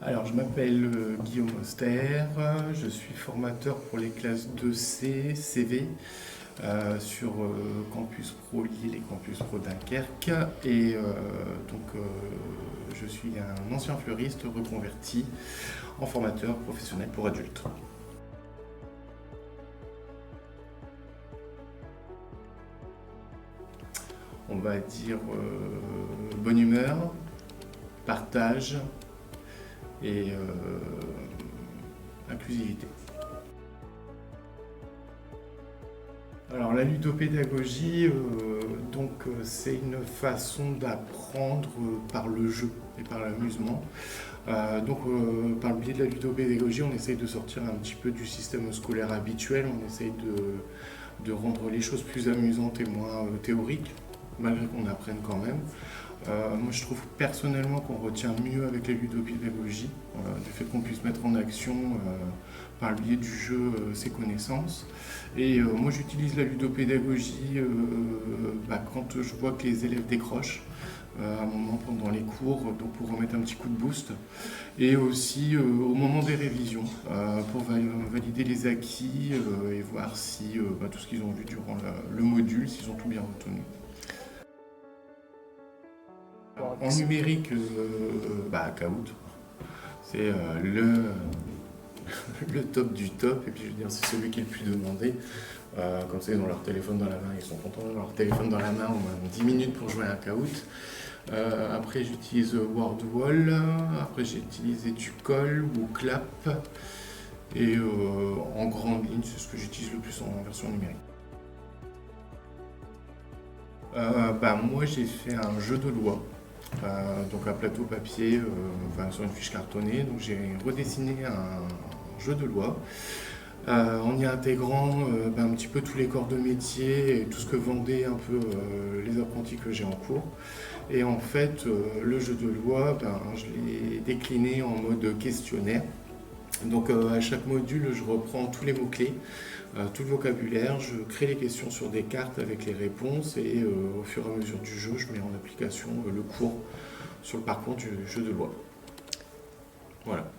Alors, je m'appelle Guillaume Auster, je suis formateur pour les classes 2C, CV sur Campus Pro Lille et Campus Pro Dunkerque. Et je suis un ancien fleuriste reconverti en formateur professionnel pour adultes. On va dire bonne humeur, partage et inclusivité. Alors la ludopédagogie, c'est une façon d'apprendre par le jeu et par l'amusement. Par le biais de la ludopédagogie, on essaye de sortir un petit peu du système scolaire habituel, on essaye de rendre les choses plus amusantes et moins théoriques, malgré qu'on apprenne quand même. Moi je trouve personnellement qu'on retient mieux avec la ludopédagogie, du fait qu'on puisse mettre en action par le biais du jeu ses connaissances. Et moi j'utilise la ludopédagogie quand je vois que les élèves décrochent, à un moment pendant les cours, donc pour remettre un petit coup de boost, et aussi au moment des révisions, pour valider les acquis et voir si tout ce qu'ils ont vu durant le module, s'ils ont tout bien retenu. En numérique, Kahoot, c'est le top du top, et puis je veux dire, c'est celui qui est le plus demandé. Comme ça, ils ont leur téléphone dans la main, ils sont contents d'avoir leur téléphone dans la main au moins 10 minutes pour jouer à un Kahoot. Après, j'utilise WordWall, après j'ai utilisé Tucol ou Clap, et en grande ligne, c'est ce que j'utilise le plus en version numérique. Moi, j'ai fait un jeu de loi. Donc un plateau papier sur une fiche cartonnée. Donc j'ai redessiné un jeu de loi en y intégrant un petit peu tous les corps de métier et tout ce que vendaient un peu les apprentis que j'ai en cours. Et en fait, le jeu de loi, je l'ai décliné en mode questionnaire. Donc à chaque module, je reprends tous les mots-clés, tout le vocabulaire, je crée les questions sur des cartes avec les réponses et au fur et à mesure du jeu, je mets en application le cours sur le parcours du jeu de loi. Voilà.